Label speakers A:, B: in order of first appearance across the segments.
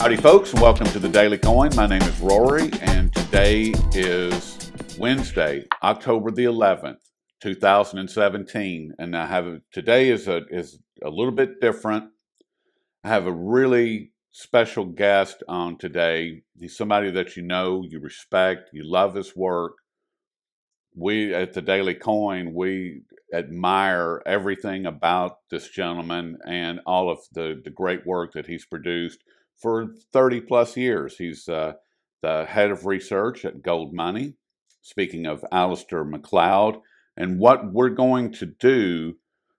A: Howdy folks, and welcome to the Daily Coin. My name is Rory, and today is Wednesday, October the 11th, 2017. And today is a little bit different. I have a really special guest on today. He's somebody that you know, you respect, you love his work. We at the Daily Coin, we admire everything about this gentleman and all of the great work that he's produced for 30 plus years. He's the head of research at Gold Money. Speaking of Alasdair Macleod, and what we're going to do,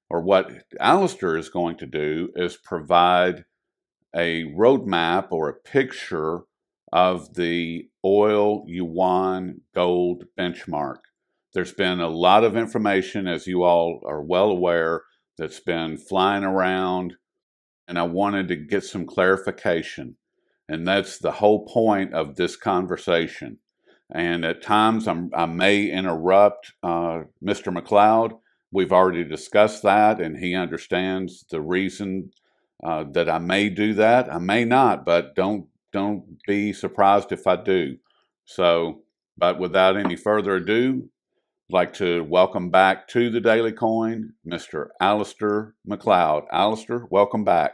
A: or what Alasdair is going to do, is provide a roadmap or a picture of the oil Yuan gold benchmark. There's been a lot of information, as you all are well aware, that's been flying around, and I wanted to get some clarification. And that's the whole point of this conversation. And at times I may interrupt Mr. Macleod. We've already discussed that, and he understands the reason that I may do that. I may not, but don't be surprised if I do. So, but without any further ado, I'd like to welcome back to the Daily Coin, Mr. Alasdair Macleod. Alasdair, welcome back.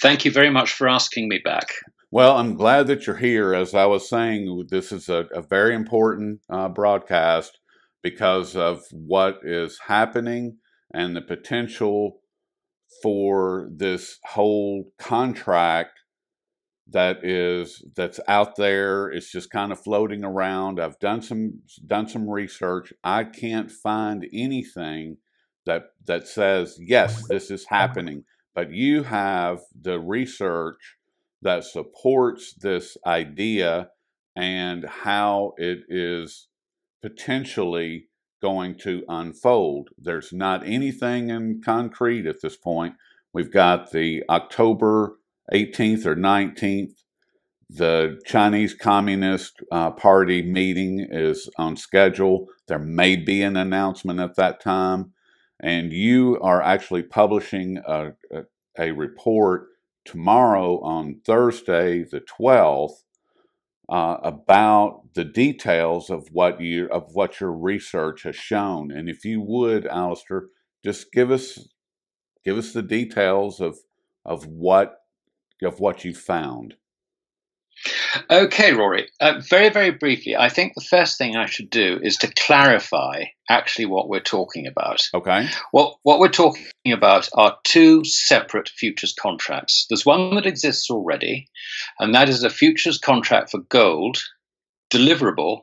B: Thank you very much for asking me back.
A: Well, I'm glad that you're here. As I was saying, this is a very important broadcast because of what is happening and the potential for this whole contract that's out there. It's just kind of floating around. I've done some research. I can't find anything that says yes, this is happening. But you have the research that supports this idea and how it is potentially going to unfold. There's not anything in concrete at this point. We've got the October 18th or 19th. The Chinese Communist Party meeting is on schedule. There may be an announcement at that time. And you are actually publishing a report tomorrow on Thursday, the 12th, about the details of what your research has shown. And if you would, Alasdair, just give us the details of what you found.
B: Okay, Rory. Very, very briefly, I think the first thing I should do is to clarify actually what we're talking about.
A: Okay.
B: What we're talking about are two separate futures contracts. There's one that exists already, and that is a futures contract for gold, deliverable,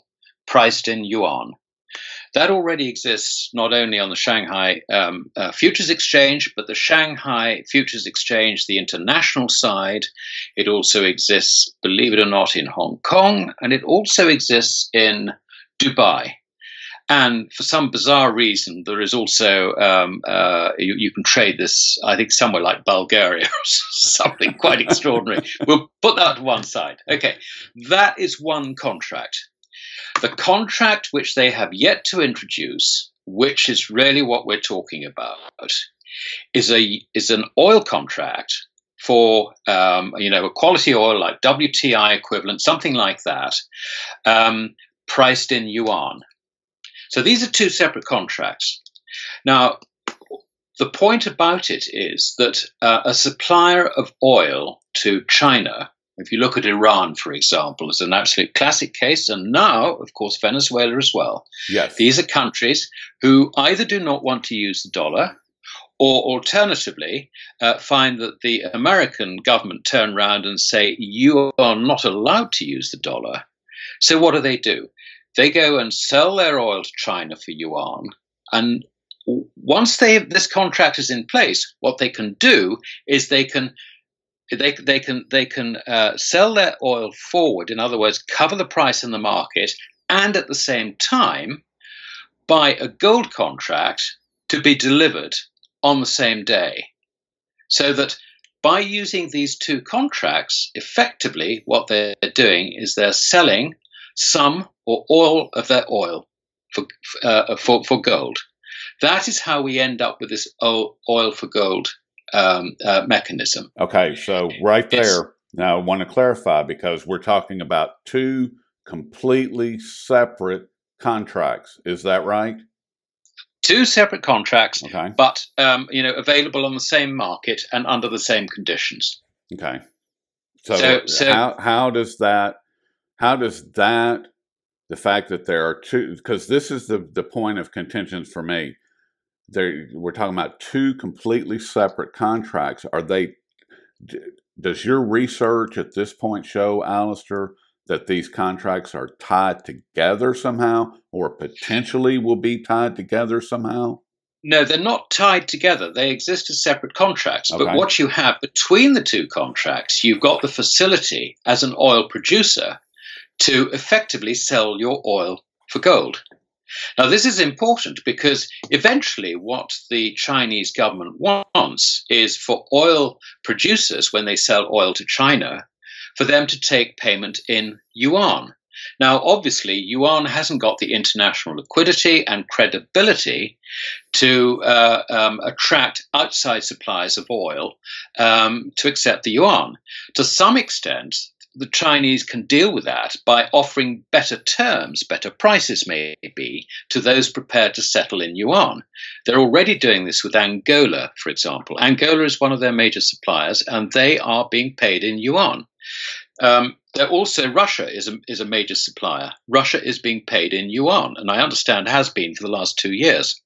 B: priced in yuan. That already exists not only on the Shanghai Futures Exchange, but the Shanghai Futures Exchange, the international side. It also exists, believe it or not, in Hong Kong, and it also exists in Dubai. And for some bizarre reason, there is also, you can trade this, I think, somewhere like Bulgaria or something quite extraordinary. We'll put that to one side. Okay, that is one contract. The contract which they have yet to introduce, which is really what we're talking about, is an oil contract for a quality oil like WTI equivalent, something like that, priced in yuan. So these are two separate contracts. Now, the point about it is that a supplier of oil to China, if you look at Iran, for example, as an absolute classic case, and now, of course, Venezuela as well.
A: Yes.
B: These are countries who either do not want to use the dollar, or alternatively, find that the American government turn around and say, you are not allowed to use the dollar. So what do? They go and sell their oil to China for yuan, and once this contract is in place, what they can do is they can sell their oil forward. In other words, cover the price in the market, and at the same time buy a gold contract to be delivered on the same day. So that by using these two contracts, effectively what they're doing is they're selling some or all of their oil for gold. That is how we end up with this oil for gold mechanism.
A: Okay, so right there, Now, I want to clarify because we're talking about two completely separate contracts. Is that right?
B: Two separate contracts,
A: Okay.
B: but available on the same market and under the same conditions.
A: Okay. So how does that the fact that there are two, because this is the point of contention for me. We're talking about two completely separate contracts. Does your research at this point show, Alasdair, that these contracts are tied together somehow or potentially will be tied together somehow?
B: No, they're not tied together. They exist as separate contracts.
A: Okay.
B: But what you have between the two contracts, you've got the facility as an oil producer to effectively sell your oil for gold. Now, this is important because eventually what the Chinese government wants is for oil producers, when they sell oil to China, for them to take payment in yuan. Now, obviously, yuan hasn't got the international liquidity and credibility to attract outside suppliers of oil to accept the yuan. To some extent, the Chinese can deal with that by offering better terms, better prices maybe, to those prepared to settle in yuan. They're already doing this with Angola, for example. Angola is one of their major suppliers, and they are being paid in yuan. Russia is a major supplier. Russia is being paid in yuan, and I understand has been for the last 2 years.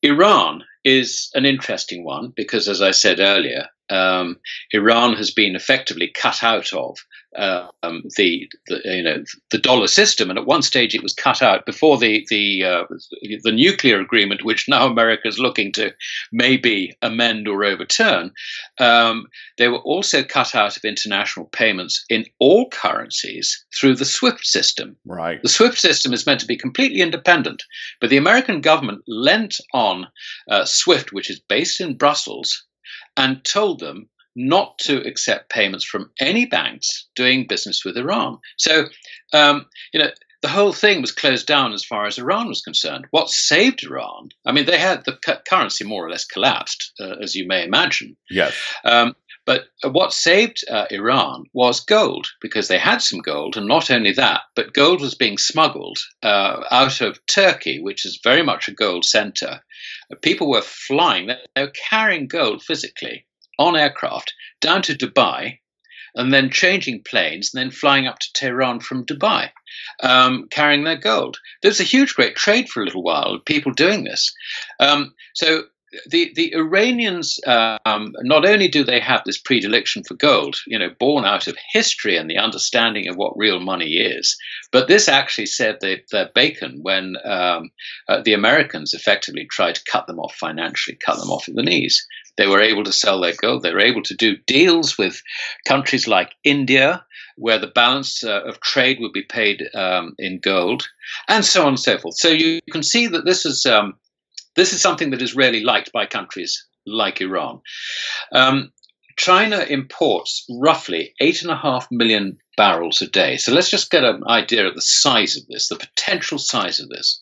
B: Iran is an interesting one because, as I said earlier, Iran has been effectively cut out of the dollar system, and at one stage it was cut out before the nuclear agreement, which now America is looking to maybe amend or overturn. They were also cut out of international payments in all currencies through the SWIFT system.
A: Right.
B: The SWIFT system is meant to be completely independent, but the American government lent on SWIFT, which is based in Brussels, and told them not to accept payments from any banks doing business with Iran. So, the whole thing was closed down as far as Iran was concerned. What saved Iran? I mean, they had the currency more or less collapsed, as you may imagine.
A: Yes.
B: But what saved Iran was gold, because they had some gold, and not only that, but gold was being smuggled out of Turkey, which is very much a gold center. People were flying, they were carrying gold physically on aircraft down to Dubai, and then changing planes, and then flying up to Tehran from Dubai, carrying their gold. There was a huge, great trade for a little while of people doing this. So the Iranians, not only do they have this predilection for gold, born out of history and the understanding of what real money is, but this actually saved their bacon when the Americans effectively tried to cut them off financially, cut them off at the knees. They were able to sell their gold. They were able to do deals with countries like India, where the balance of trade would be paid in gold, and so on and so forth. So you can see that this is something that is really liked by countries like Iran. China imports roughly 8.5 million barrels a day. So let's just get an idea of the size of this, the potential size of this.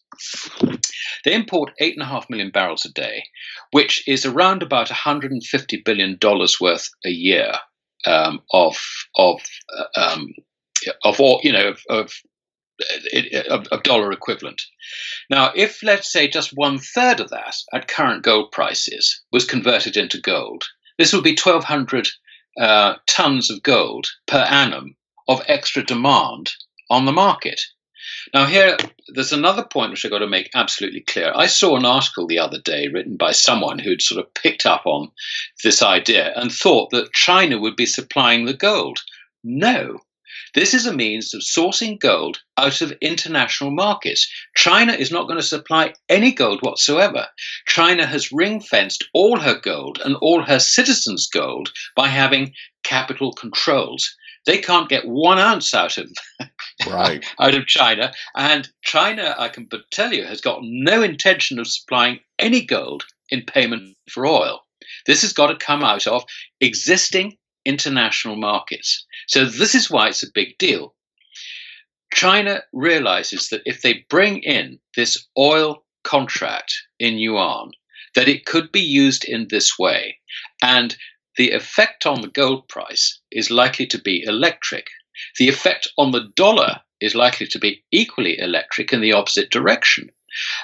B: They import 8.5 million barrels a day, which is around about $150 billion worth a year of dollar equivalent. Now, if, let's say, just 1/3 of that at current gold prices was converted into gold, this would be 1,200 tons of gold per annum of extra demand on the market. Now, here, there's another point which I've got to make absolutely clear. I saw an article the other day written by someone who'd sort of picked up on this idea and thought that China would be supplying the gold. No. This is a means of sourcing gold out of international markets. China is not going to supply any gold whatsoever. China has ring-fenced all her gold and all her citizens' gold by having capital controls. They can't get 1 ounce out of China. And China, I can tell you, has got no intention of supplying any gold in payment for oil. This has got to come out of existing international markets. So this is why it's a big deal. China realizes that if they bring in this oil contract in yuan, that it could be used in this way. And the effect on the gold price is likely to be electric. The effect on the dollar is likely to be equally electric in the opposite direction.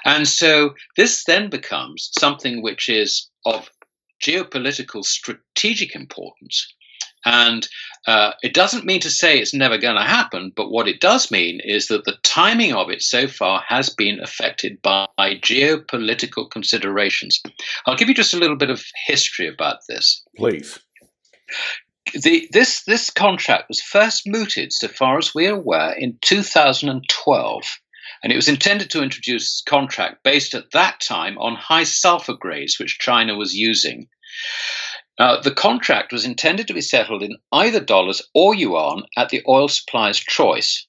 B: And so this then becomes something which is of geopolitical strategic importance. And it doesn't mean to say it's never going to happen, but what it does mean is that the timing of it so far has been affected by geopolitical considerations. I'll give you just a little bit of history about this.
A: Please.
B: This contract was first mooted, so far as we're aware, in 2012. And it was intended to introduce a contract based at that time on high sulfur grades, which China was using. The contract was intended to be settled in either dollars or yuan at the oil supplier's choice.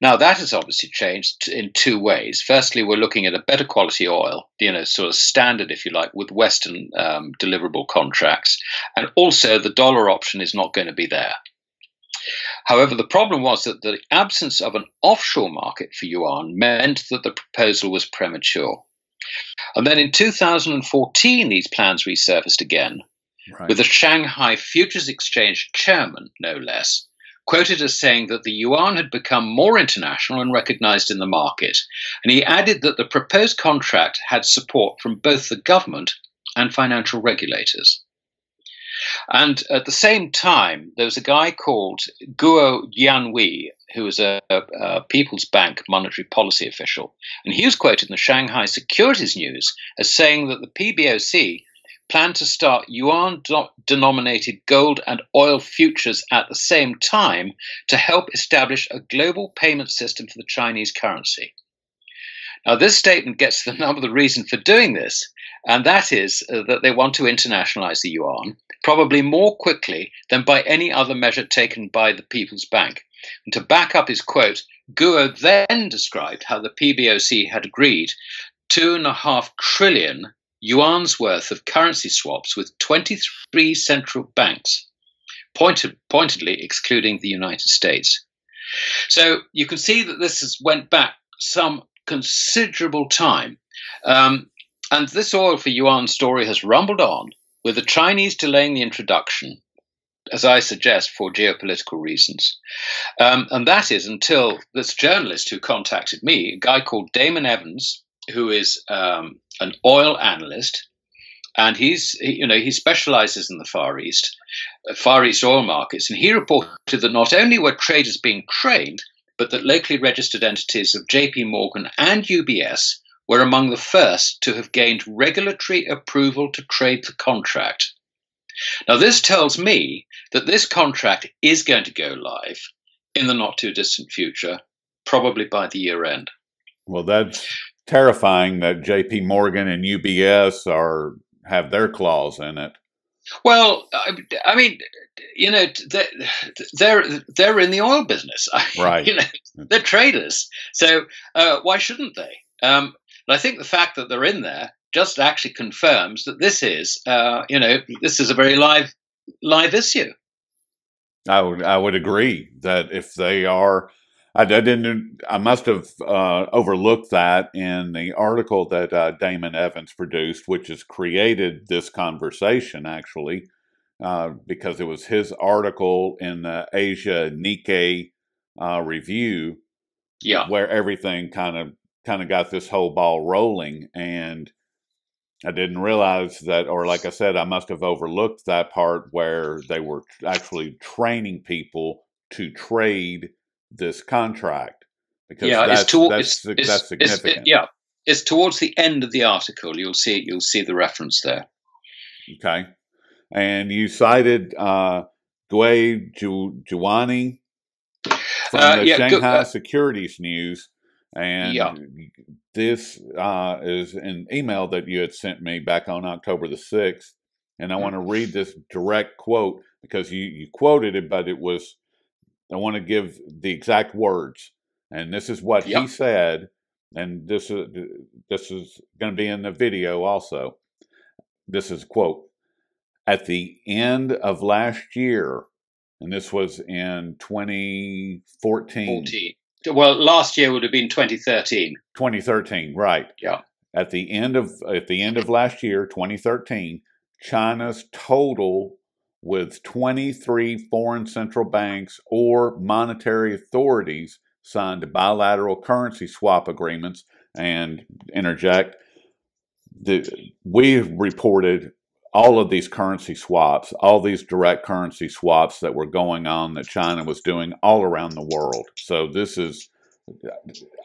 B: Now, that has obviously changed in two ways. Firstly, we're looking at a better quality oil, sort of standard, if you like, with Western deliverable contracts. And also, the dollar option is not going to be there. However, the problem was that the absence of an offshore market for yuan meant that the proposal was premature. And then in 2014, these plans resurfaced again, right, with the Shanghai Futures Exchange chairman, no less, quoted as saying that the yuan had become more international and recognized in the market. And he added that the proposed contract had support from both the government and financial regulators. And at the same time, there was a guy called Guo Jianwei, who was a People's Bank monetary policy official. And he was quoted in the Shanghai Securities News as saying that the PBOC planned to start yuan-denominated gold and oil futures at the same time to help establish a global payment system for the Chinese currency. Now, this statement gets to the nub of the reason for doing this, and that is that they want to internationalize the yuan, probably more quickly than by any other measure taken by the People's Bank. And to back up his quote, Guo then described how the PBOC had agreed 2.5 trillion yuan's worth of currency swaps with 23 central banks, pointedly excluding the United States. So you can see that this went back some considerable time. And this oil for yuan story has rumbled on, with the Chinese delaying the introduction, as I suggest, for geopolitical reasons. And that is until this journalist who contacted me, a guy called Damon Evans, who is an oil analyst, and he specializes in the Far East oil markets. And he reported that not only were traders being trained, but that locally registered entities of JP Morgan and UBS were among the first to have gained regulatory approval to trade the contract. Now, this tells me that this contract is going to go live in the not too distant future, probably by the year end.
A: Well, that's terrifying that JP Morgan and UBS have their claws in it.
B: Well, I mean, they're in the oil business,
A: right?
B: They're traders, so why shouldn't they? And I think the fact that they're in there just actually confirms that this is, this is a very live issue.
A: I would agree that if they are, I must have overlooked that in the article that Damon Evans produced, which has created this conversation actually, because it was his article in the Asia Nikkei review, where everything kind of got this whole ball rolling. And I didn't realize that, or like I said, I must have overlooked that part where they were actually training people to trade this contract, because that's significant.
B: It's towards the end of the article. You'll see the reference there.
A: Okay, and you cited Guo Jianwei from the Shanghai Securities News, and this is an email that you had sent me back on October the 6th, and I want to read this direct quote because you quoted it, but it was. I want to give the exact words, and this is what he said, and this is going to be in the video also. This is a quote. At the end of last year, and this was in 2014.
B: Well, last year would have been 2013.
A: 2013, right?
B: Yeah.
A: At the end of last year, 2013, China's total with 23 foreign central banks or monetary authorities signed bilateral currency swap agreements. And interject, we reported all of these currency swaps, all these direct currency swaps that were going on that China was doing all around the world. So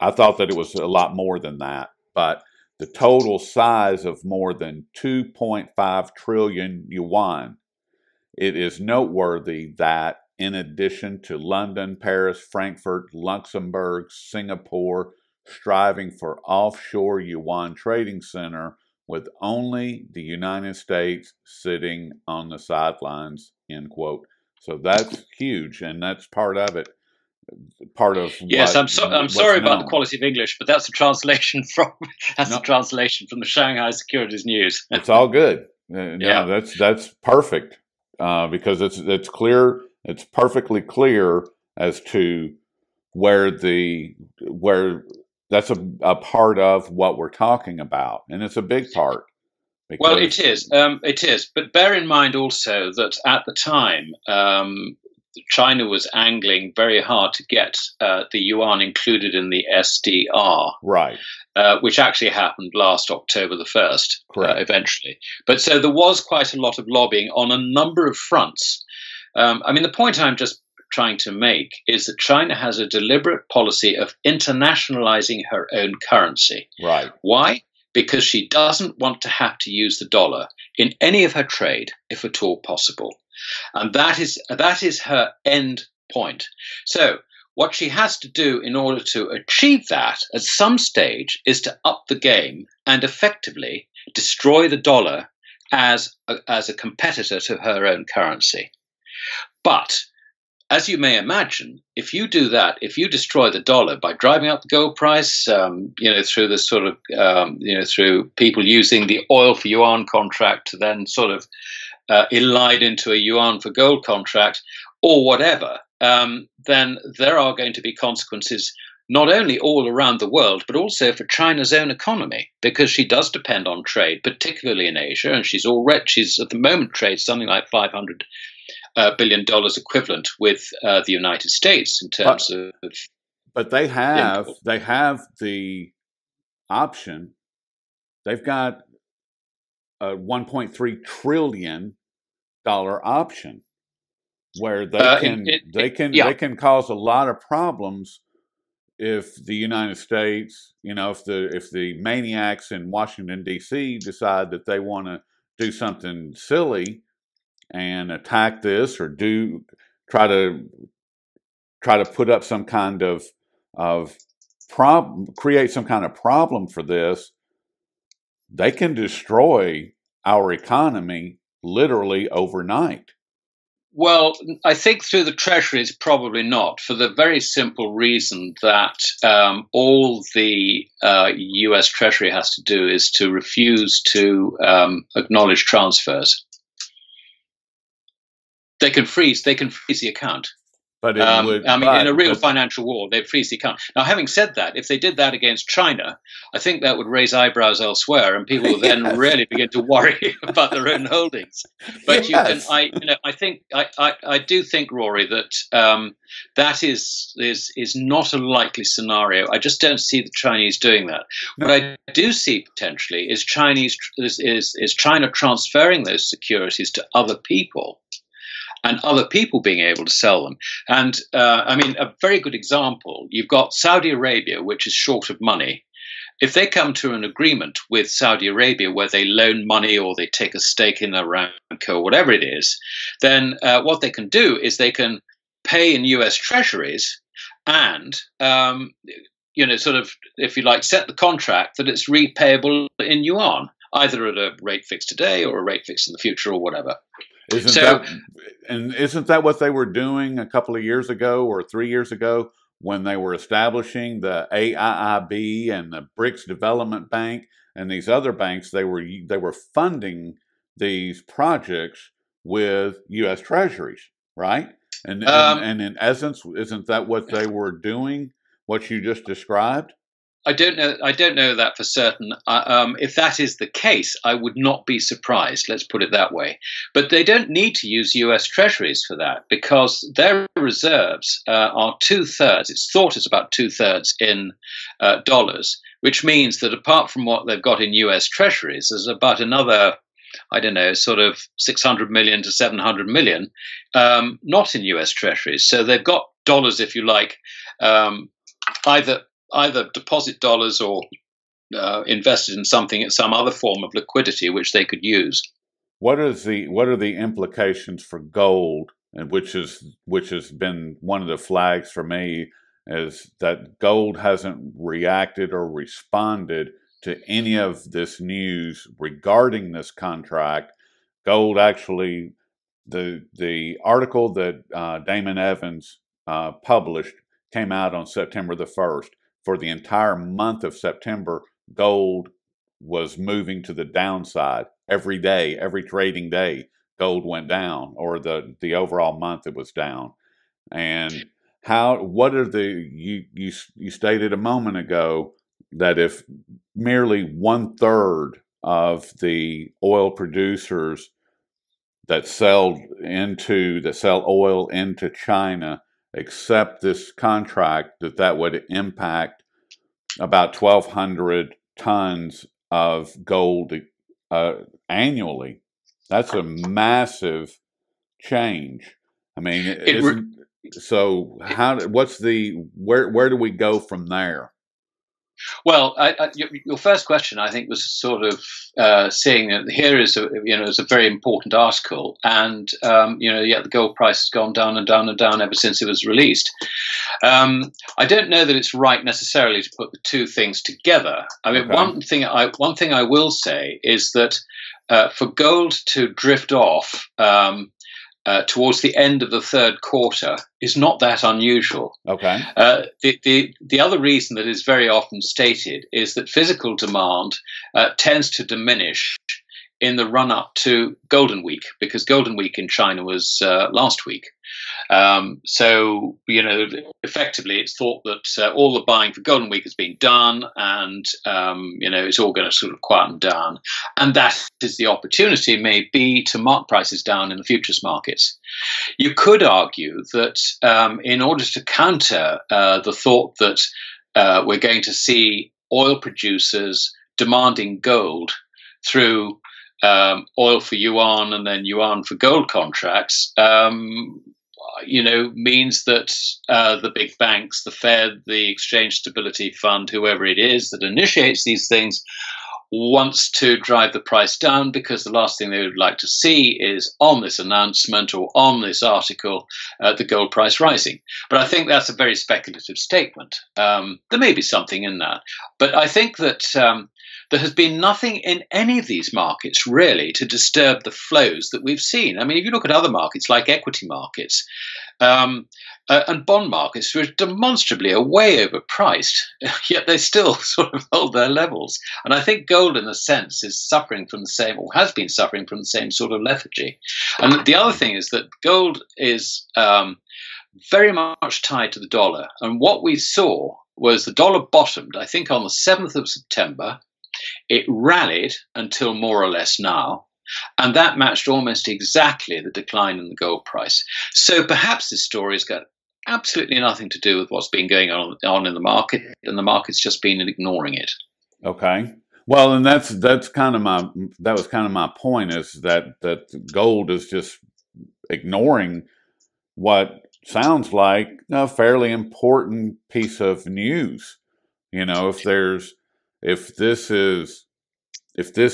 A: I thought that it was a lot more than that, but the total size of more than 2.5 trillion yuan. It is noteworthy that in addition to London, Paris, Frankfurt, Luxembourg, Singapore, striving for offshore yuan trading center with only the United States sitting on the sidelines, end quote. So that's huge, and that's part of it. Part of
B: Yes, I'm sorry about the
A: known.
B: quality of English, but that's a translation from
A: No,
B: a translation from the Shanghai Securities News.
A: it's all good. No,
B: Yeah.
A: that's perfect because it's clear. It's perfectly clear as to where that's a part of what we're talking about, and it's a big part.
B: Well,
A: Because
B: it is. But bear in mind also that at the time, China was angling very hard to get the yuan included in the SDR,
A: right,
B: which actually happened last October the 1st,
A: correct,
B: eventually. But so there was quite a lot of lobbying on a number of fronts. I mean, the point I'm just trying to make is that China has a deliberate policy of internationalizing her own currency.
A: right.
B: Why? Because she doesn't want to have to use the dollar in any of her trade, if at all possible. And that is her end point. So what she has to do in order to achieve that at some stage is to up the game and effectively destroy the dollar as a competitor to her own currency. But as you may imagine, if you do that, if you destroy the dollar by driving up the gold price, through this sort of, through people using the oil for yuan contract to then sort of elide into a yuan for gold contract or whatever, then there are going to be consequences not only all around the world, but also for China's own economy, because she does depend on trade, particularly in Asia, and she's at the moment trades something like $500 billion equivalent with the United States in terms of.
A: But they have the option. They've got a $1.3 trillion option where they can cause a lot of problems if the United States, if the maniacs in Washington D.C. decide that they want to do something silly and attack this or try to put up some kind of create some kind of problem for this, they can destroy our economy literally overnight.
B: Well, I think through the Treasuries, probably not, for the very simple reason that all the US Treasury has to do is to refuse to acknowledge transfers. They can freeze the account.
A: But
B: in a real financial war, they'd freeze the account. Now, having said that, if they did that against China, I think that would raise eyebrows elsewhere, and people would then really begin to worry about their own holdings. But
A: yes.
B: I do think, Rory, that that is not a likely scenario. I just don't see the Chinese doing that. No. What I do see potentially is China transferring those securities to other people, and other people being able to sell them. And a very good example, you've got Saudi Arabia, which is short of money. If they come to an agreement with Saudi Arabia where they loan money or they take a stake in Aramco or whatever it is, then what they can do is they can pay in US treasuries and, sort of, if you like, set the contract that it's repayable in yuan, either at a rate fixed today or a rate fixed in the future or whatever.
A: Isn't that what they were doing a couple of years ago or 3 years ago when they were establishing the AIIB and the BRICS Development Bank and these other banks? They were funding these projects with U.S. Treasuries, right? And in essence, isn't that what they were doing? What you just described?
B: I don't know. I don't know that for certain. If that is the case, I would not be surprised. Let's put it that way. But they don't need to use U.S. Treasuries for that because their reserves are 2/3. It's thought it's about 2/3 in dollars, which means that apart from what they've got in U.S. Treasuries, there's about another, I don't know, sort of 600 million to 700 million, not in US Treasuries. So they've got dollars, if you like, either deposit dollars or invested in something, some other form of liquidity which they could use.
A: What are the implications for gold, and which has been one of the flags for me, is that gold hasn't reacted or responded to any of this news regarding this contract. Gold actually, the article that Damon Evans published came out on September the 1st. For the entire month of September, gold was moving to the downside every day, every trading day. Gold went down, or the overall month it was down. And what are you stated a moment ago that if merely 1/3 of the oil producers that sell oil into China accept this contract, that would impact about 1,200 tons of gold annually. That's a massive change. I mean, where do we go from there?
B: Well, your first question, I think, was sort of seeing that here is a very important article, and yet the gold price has gone down and down and down ever since it was released. I don't know that it's right necessarily to put the two things together. I mean,
A: Okay.
B: one thing I will say is that for gold to drift off towards the end of the third quarter is not that unusual.
A: Okay.
B: The other reason that is very often stated is that physical demand tends to diminish in the run up to Golden Week, because Golden Week in China was last week. So, effectively, it's thought that all the buying for Golden Week has been done, and it's all going to sort of quieten down, and that is the opportunity, maybe, to mark prices down in the futures markets. You could argue that in order to counter the thought that we're going to see oil producers demanding gold through oil for yuan and then yuan for gold contracts, means that the big banks, the Fed, the Exchange Stability Fund, whoever it is that initiates these things, wants to drive the price down, because the last thing they would like to see is on this announcement or on this article the gold price rising. But I think that's a very speculative statement. There may be something in that, but I think that there has been nothing in any of these markets really to disturb the flows that we've seen. I mean, if you look at other markets like equity markets and bond markets, which demonstrably are way overpriced, yet they still sort of hold their levels. And I think gold, in a sense, is suffering from the same, or has been suffering from the same sort of lethargy. And the other thing is that gold is very much tied to the dollar. And what we saw was the dollar bottomed, I think, on the 7th of September. It rallied until more or less now, and that matched almost exactly the decline in the gold price. So perhaps this story has got absolutely nothing to do with what's been going on in the market, and the market's just been ignoring it.
A: Okay. Well, and that was kind of my point, is that gold is just ignoring what sounds like a fairly important piece of news. If this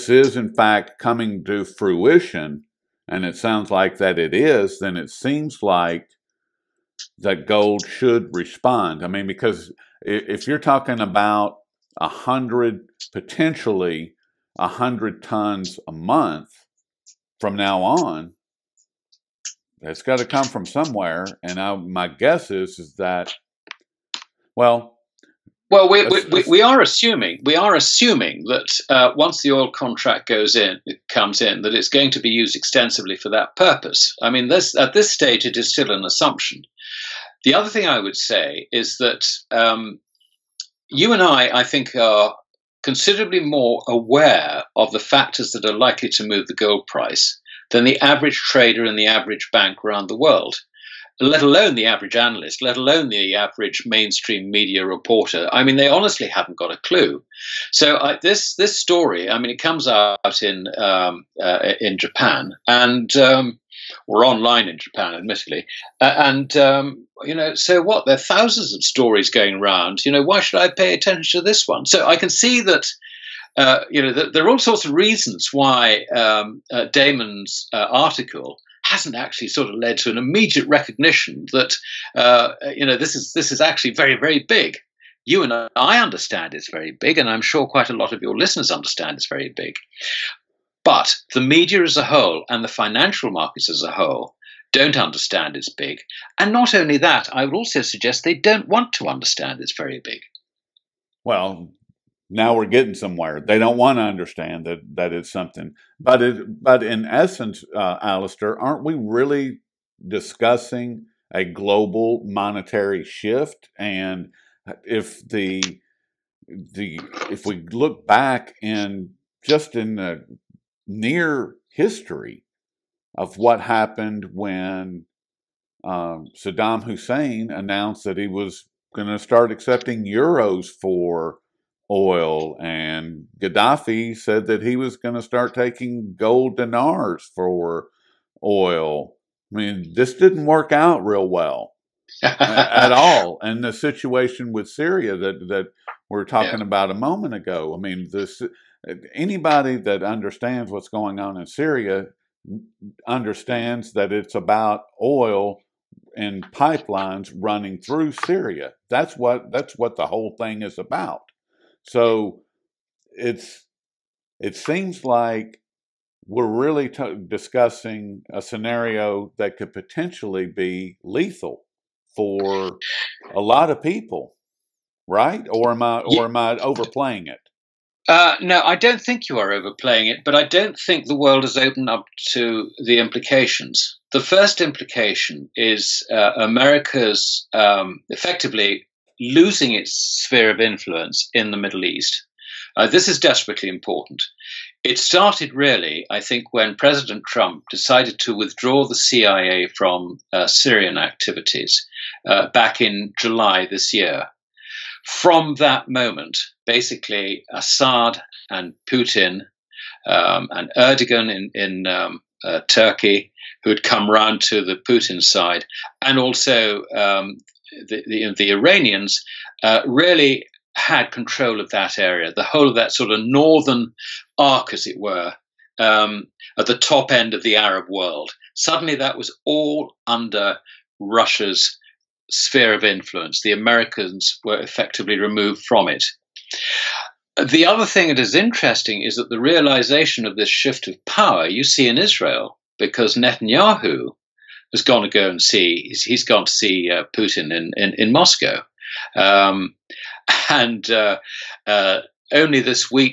A: is in fact coming to fruition, and it sounds like that it is, then it seems like that gold should respond. I mean, because if you're talking about potentially 100 tons a month from now on, that's got to come from somewhere. And my guess is that, well,
B: we are assuming that once the oil contract comes in, that it's going to be used extensively for that purpose. I mean, at this stage, it is still an assumption. The other thing I would say is that you and I think, are considerably more aware of the factors that are likely to move the gold price than the average trader and the average bank around the world, let alone the average analyst, let alone the average mainstream media reporter. I mean, they honestly haven't got a clue. So this story, I mean, it comes out in Japan, and or online in Japan, admittedly, so what? There are thousands of stories going around. Why should I pay attention to this one? So I can see that. There are all sorts of reasons why Damon's article hasn't actually sort of led to an immediate recognition that this is actually very, very big. You and I understand it's very big, and I'm sure quite a lot of your listeners understand it's very big. But the media as a whole and the financial markets as a whole don't understand it's big. And not only that, I would also suggest they don't want to understand it's very big.
A: Well, now we're getting somewhere. They don't want to understand that it's something. But in essence, Alasdair, aren't we really discussing a global monetary shift? And if if we look back in the near history of what happened when Saddam Hussein announced that he was going to start accepting euros for oil, and Gaddafi said that he was going to start taking gold dinars for oil. I mean, this didn't work out real well at all. And the situation with Syria that we were talking about a moment ago, I mean, anybody that understands what's going on in Syria understands that it's about oil and pipelines running through Syria. That's what the whole thing is about. So it seems like we're really discussing a scenario that could potentially be lethal for a lot of people, right? Or am I overplaying it?
B: No, I don't think you are overplaying it, but I don't think the world has opened up to the implications. The first implication is America's effectively losing its sphere of influence in the Middle East. This is desperately important. It started really, I think, when President Trump decided to withdraw the CIA from Syrian activities back in July this year. From that moment, basically, Assad and Putin and Erdogan in Turkey, who had come round to the Putin side, and also the Iranians, really had control of that area, the whole of that sort of northern arc, as it were, at the top end of the Arab world. Suddenly, that was all under Russia's sphere of influence. The Americans were effectively removed from it. The other thing that is interesting is that the realization of this shift of power you see in Israel, because Netanyahu has gone to go and see, he's gone to see Putin in Moscow. Only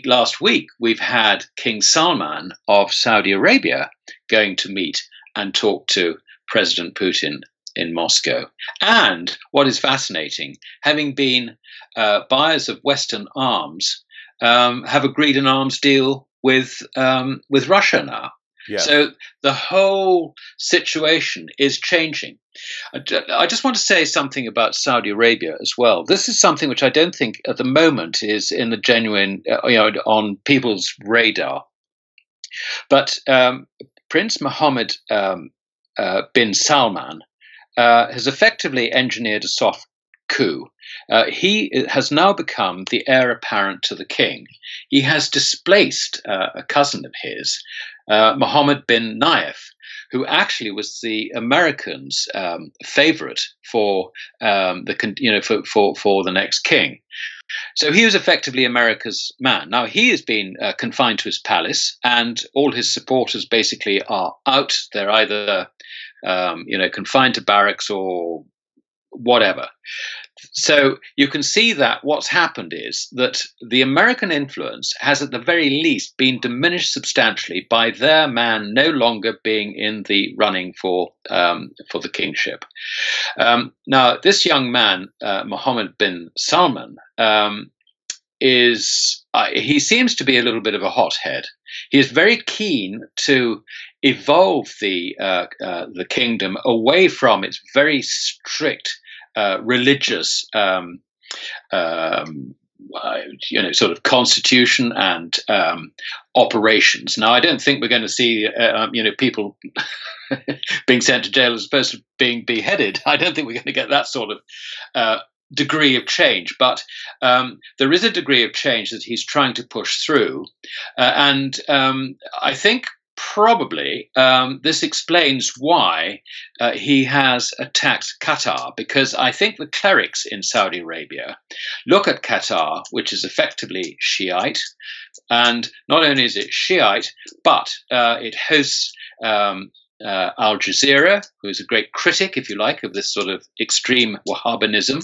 B: last week, we've had King Salman of Saudi Arabia going to meet and talk to President Putin in Moscow. And what is fascinating, having been buyers of Western arms, have agreed an arms deal with Russia now.
A: Yes.
B: So the whole situation is changing. I just want to say something about Saudi Arabia as well. This is something which I don't think at the moment is in the genuine, on people's radar. But Prince Mohammed bin Salman has effectively engineered a soft coup. He has now become the heir apparent to the king. He has displaced a cousin of his, Mohammed bin Nayef, who actually was the Americans' favorite for the next king. So he was effectively America's man. Now he has been confined to his palace, and all his supporters basically are out. They're either confined to barracks or whatever. So you can see that what's happened is that the American influence has at the very least been diminished substantially by their man no longer being in the running for the kingship. Now, this young man, Mohammed bin Salman, he seems to be a little bit of a hothead. He is very keen to evolve the kingdom away from its very strict religious, sort of constitution and operations. Now, I don't think we're going to see, people being sent to jail as opposed to being beheaded. I don't think we're going to get that sort of degree of change, but there is a degree of change that he's trying to push through, and I think probably this explains why he has attacked Qatar, because I think the clerics in Saudi Arabia look at Qatar, which is effectively Shiite, and not only is it Shiite, but it hosts Al Jazeera, who is a great critic, if you like, of this sort of extreme Wahhabinism.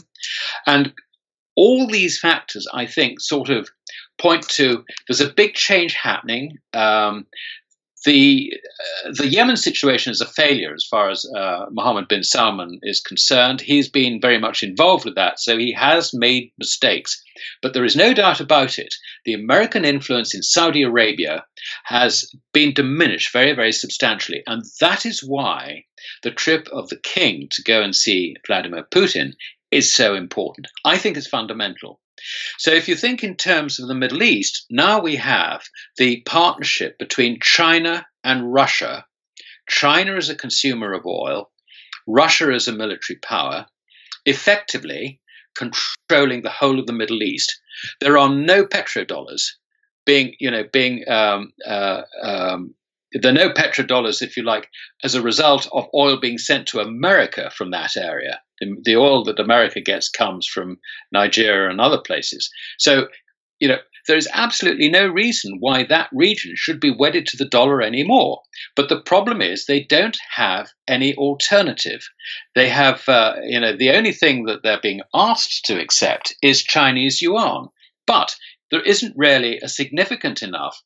B: And all these factors, I think, sort of point to there's a big change happening. The Yemen situation is a failure as far as Mohammed bin Salman is concerned. He's been very much involved with that, so he has made mistakes. But there is no doubt about it. The American influence in Saudi Arabia has been diminished very, very substantially. And that is why the trip of the king to go and see Vladimir Putin is so important. I think it's fundamental. So if you think in terms of the Middle East, now we have the partnership between China and Russia. China is a consumer of oil, Russia is a military power, effectively controlling the whole of the Middle East. There are no petrodollars there are no petrodollars, if you like, as a result of oil being sent to America from that area. The oil that America gets comes from Nigeria and other places. So, there is absolutely no reason why that region should be wedded to the dollar anymore. But the problem is they don't have any alternative. They have, the only thing that they're being asked to accept is Chinese yuan. But there isn't really a significant enough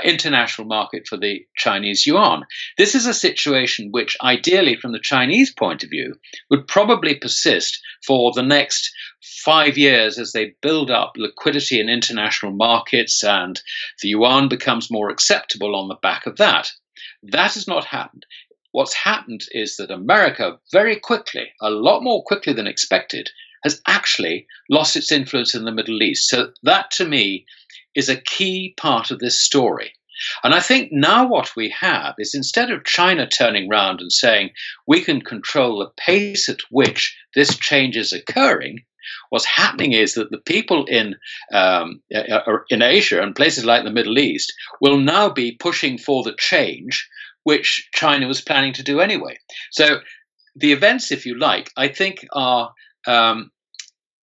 B: international market for the Chinese yuan. This is a situation which, ideally, from the Chinese point of view, would probably persist for the next 5 years as they build up liquidity in international markets and the yuan becomes more acceptable on the back of that. That has not happened. What's happened is that America very quickly, a lot more quickly than expected, has actually lost its influence in the Middle East. So that, to me, is a key part of this story. And I think now what we have is, instead of China turning around and saying we can control the pace at which this change is occurring, what's happening is that the people in Asia and places like the Middle East will now be pushing for the change which China was planning to do anyway. So the events, if you like, I think are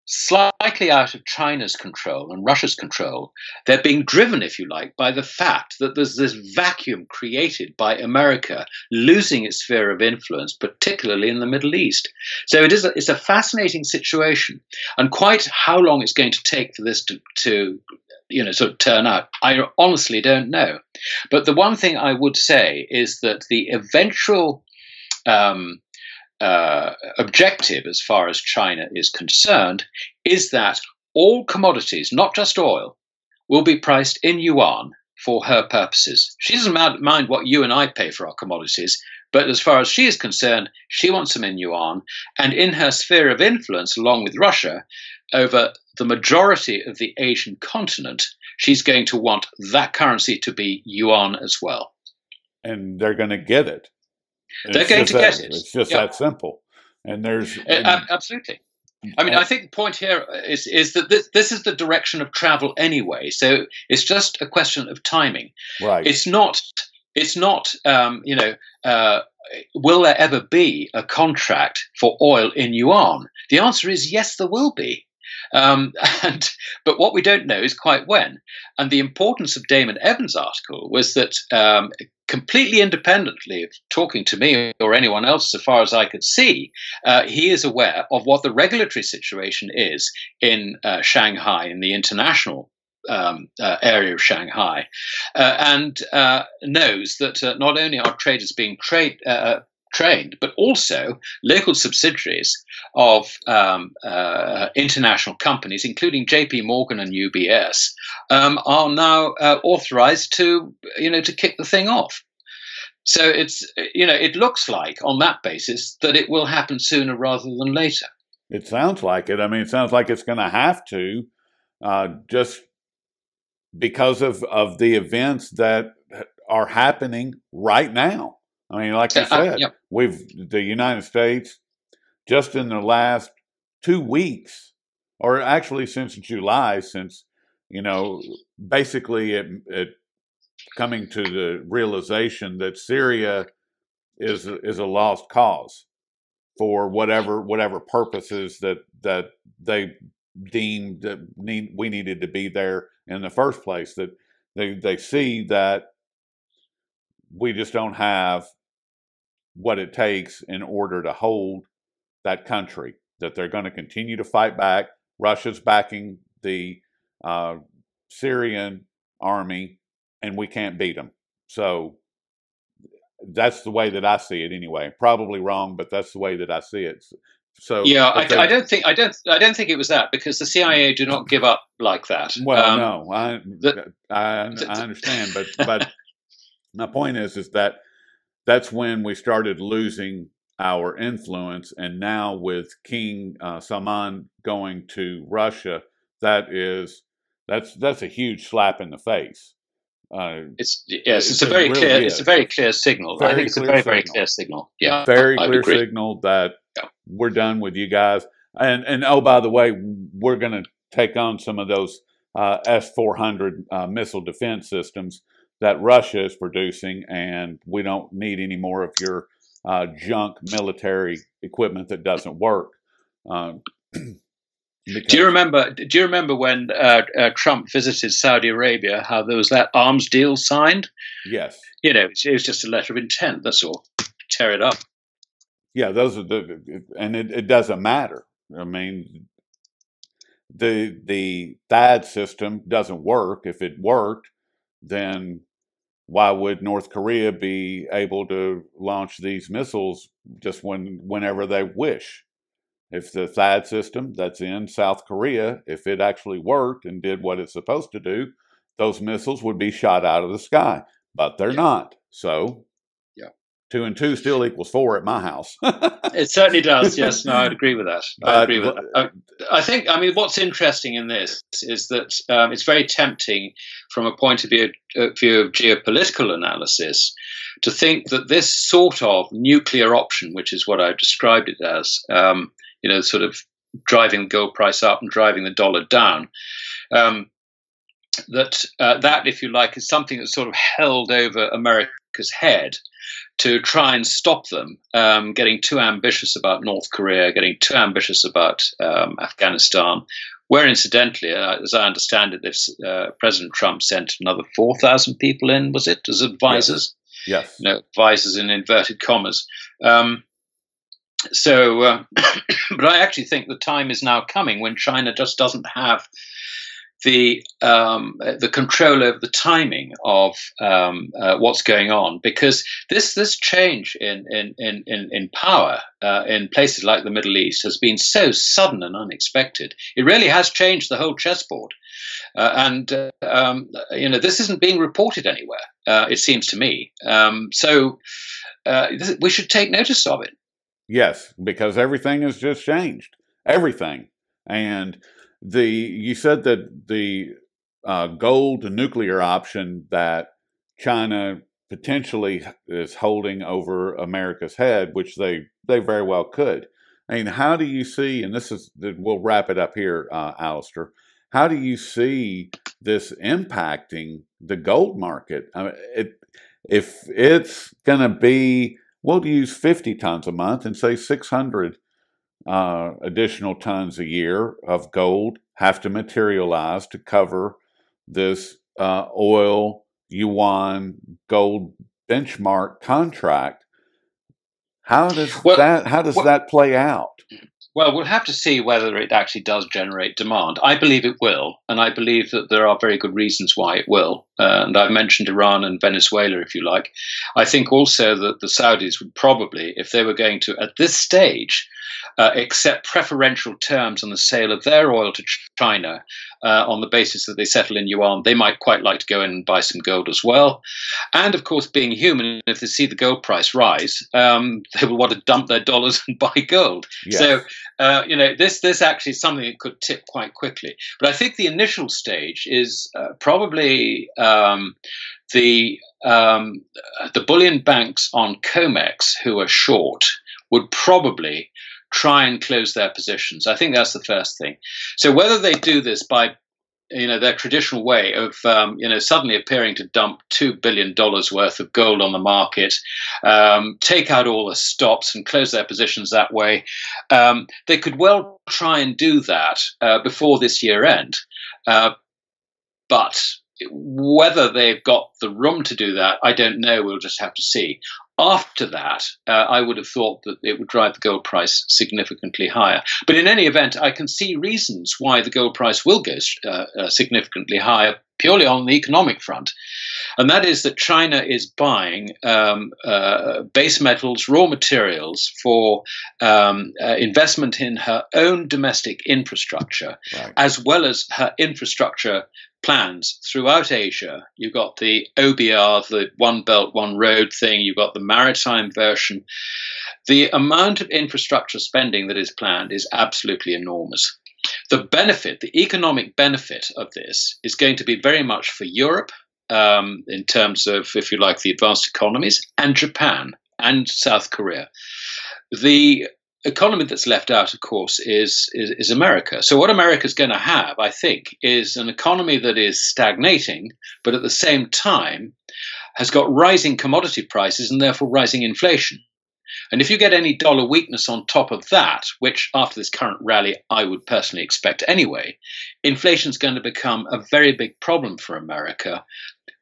B: slightly out of China's control and Russia's control. They're being driven, if you like, by the fact that there's this vacuum created by America losing its sphere of influence, particularly in the Middle East. So it's a fascinating situation, and quite how long it's going to take for this to sort of turn out, I honestly don't know. But the one thing I would say is that the eventual objective, as far as China is concerned, is that all commodities, not just oil, will be priced in yuan for her purposes. She doesn't mind what you and I pay for our commodities, but as far as she is concerned, she wants them in yuan. And in her sphere of influence, along with Russia, over the majority of the Asian continent, she's going to want that currency to be yuan as well.
A: And they're going to get it.
B: They're going to get it.
A: It's just that simple. And there's
B: absolutely. I mean, I think the point here is that this is the direction of travel anyway. So it's just a question of timing.
A: Right.
B: It's not. Will there ever be a contract for oil in yuan? The answer is yes, there will be. Um, and but what we don't know is quite when. And the importance of Damon Evans' article was that completely independently of talking to me or anyone else, so far as I could see, he is aware of what the regulatory situation is in Shanghai, in the international area of Shanghai, and knows that not only are traders being trained, but also local subsidiaries of international companies, including J.P. Morgan and UBS, are now authorized to kick the thing off. So it looks like on that basis that it will happen sooner rather than later.
A: It sounds like it. I mean, it sounds like it's going to have to, just because of the events that are happening right now. I mean, like you said,
B: Yep.
A: the United States, just in the last 2 weeks, or actually since July, since, basically it coming to the realization that Syria is a lost cause for whatever purposes that they deemed that we needed to be there in the first place. That they see that we just don't have what it takes in order to hold that country, that they're going to continue to fight back. Russia's backing the Syrian army, and we can't beat them. So that's the way that I see it anyway. Probably wrong, but that's the way that I see it. So
B: yeah, I don't think it was that, because the CIA do not give up like that.
A: Well, no, I understand, but my point is that that's when we started losing our influence, and now with King Salman going to Russia, that's a huge slap in the face.
B: It's a very clear signal. I think it's a very clear signal. Yeah,
A: very clear signal that we're done with you guys. And oh, by the way, we're going to take on some of those S-400 missile defense systems that Russia is producing, and we don't need any more of your junk military equipment that doesn't work.
B: Do you remember when Trump visited Saudi Arabia? How there was that arms deal signed?
A: Yes.
B: It was just a letter of intent. That's all. Tear it up.
A: Yeah, those are and it doesn't matter. I mean, the THAAD system doesn't work. If it worked, then why would North Korea be able to launch these missiles just whenever they wish? If the THAAD system that's in South Korea, if it actually worked and did what it's supposed to do, those missiles would be shot out of the sky. But they're not. So 2 and 2 still equals 4 at my house.
B: It certainly does. Yes, no, I'd agree with that. I think, what's interesting in this is that it's very tempting from a point of view of geopolitical analysis to think that this sort of nuclear option, which is what I've described it as, sort of driving the gold price up and driving the dollar down, that, if you like, is something that's sort of held over America's head to try and stop them getting too ambitious about North Korea, getting too ambitious about Afghanistan, where incidentally, as I understand it, President Trump sent another 4,000 people in, was it, as advisors?
A: Yes.
B: Advisors in inverted commas. But I actually think the time is now coming when China just doesn't have the control over the timing of what's going on, because this change in power in places like the Middle East has been so sudden and unexpected. It really has changed the whole chessboard, and this isn't being reported anywhere. It seems to me. So we should take notice of it.
A: Yes, because everything has just changed. Everything. And you said that the gold nuclear option that China potentially is holding over America's head, which they very well could. I mean, how do you see, and we'll wrap it up here, Alasdair, how do you see this impacting the gold market? I mean, if it's going to be, we'll use 50 tons a month and say 600 additional tons a year of gold have to materialize to cover this oil Yuan gold benchmark contract. How does that play out?
B: Well, we'll have to see whether it actually does generate demand. I believe it will, and I believe that there are very good reasons why it will. And I've mentioned Iran and Venezuela, if you like. I think also that the Saudis would probably, if they were going to, at this stage, accept preferential terms on the sale of their oil to China on the basis that they settle in yuan, they might quite like to go in and buy some gold as well. And of course, being human, if they see the gold price rise, they will want to dump their dollars and buy gold. Yes. So, this actually is something that could tip quite quickly. But I think the initial stage is probably the bullion banks on COMEX who are short would probably try and close their positions. I think that's the first thing. So whether they do this by their traditional way of suddenly appearing to dump $2 billion worth of gold on the market, take out all the stops and close their positions that way, they could well try and do that before this year end. But whether they've got the room to do that, I don't know. We'll just have to see. After that, I would have thought that it would drive the gold price significantly higher. But in any event, I can see reasons why the gold price will go significantly higher, purely on the economic front. And that is that China is buying base metals, raw materials for investment in her own domestic infrastructure, right, as well as her infrastructure plans throughout Asia. You've got the OBR, the One Belt, One Road thing. You've got the maritime version. The amount of infrastructure spending that is planned is absolutely enormous. The benefit, the economic benefit of this is going to be very much for Europe in terms of, if you like, the advanced economies, and Japan and South Korea. The economy that's left out, of course, is America. So what America is going to have, I think, is an economy that is stagnating, but at the same time has got rising commodity prices and therefore rising inflation. And if you get any dollar weakness on top of that, which after this current rally I would personally expect anyway, inflation is going to become a very big problem for America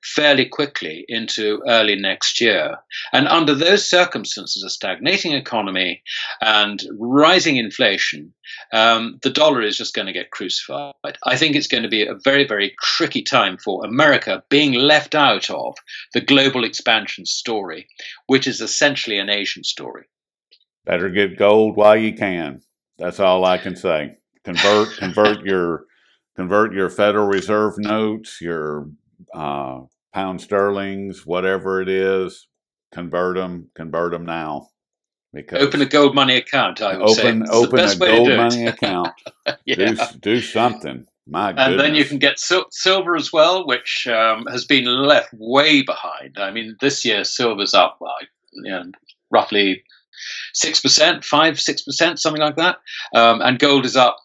B: fairly quickly into early next year. And under those circumstances, a stagnating economy and rising inflation, the dollar is just going to get crucified. I think it's going to be a very, very tricky time for America being left out of the global expansion story, which is essentially an Asian story.
A: Better get gold while you can. That's all I can say. Convert your Federal Reserve notes, your pound sterlings, whatever it is, convert them now.
B: Because open a gold money account, I would say.
A: Open a gold money account. Yeah. Do something. My goodness.
B: And then you can get silver as well, which has been left way behind. I mean, this year silver's up roughly 6%, 5-6%, something like that. And gold is up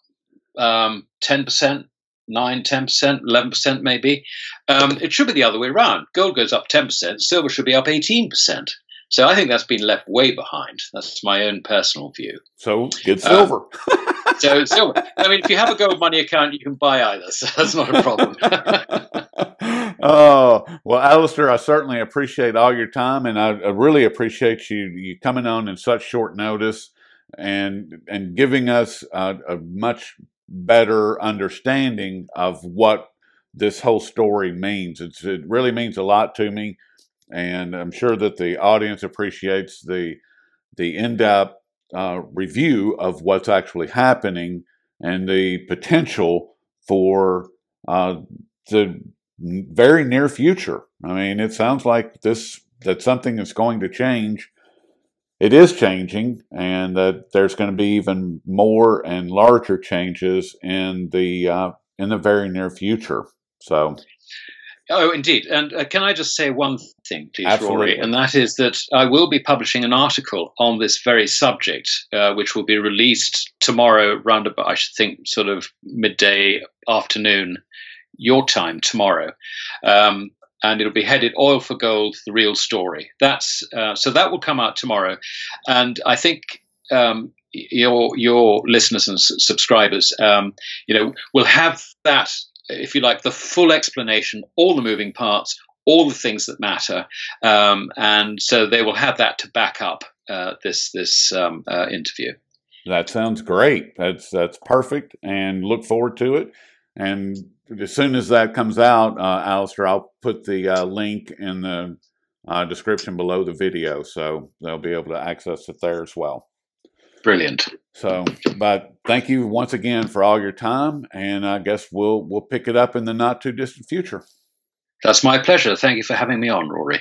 B: 10%. 9, 10%, 11% maybe. It should be the other way around. Gold goes up 10%, silver should be up 18%. So I think that's been left way behind. That's my own personal view.
A: So get silver.
B: So silver. I mean, if you have a gold money account, you can buy either. So that's not a problem.
A: Oh, well, Alasdair, I certainly appreciate all your time, and I really appreciate you coming on in such short notice and giving us a much better understanding of what this whole story means. It really means a lot to me, and I'm sure that the audience appreciates the in-depth review of what's actually happening and the potential for the very near future. I mean, it sounds like that something is going to change. It is changing, and that there's going to be even more and larger changes in the very near future. So,
B: oh, indeed. And can I just say one thing, please,
A: absolutely,
B: Rory? And that is that I will be publishing an article on this very subject, which will be released tomorrow, round about, I should think, sort of midday afternoon, your time tomorrow. And it'll be headed "Oil for Gold: The Real Story." So that will come out tomorrow, and I think your listeners and subscribers, will have that, if you like, the full explanation, all the moving parts, all the things that matter, and so they will have that to back up this interview.
A: That sounds great. That's perfect, and look forward to it. And as soon as that comes out, Alasdair, I'll put the link in the description below the video, so they'll be able to access it there as well.
B: Brilliant.
A: So, but thank you once again for all your time, and I guess we'll pick it up in the not too distant future.
B: That's my pleasure. Thank you for having me on, Rory.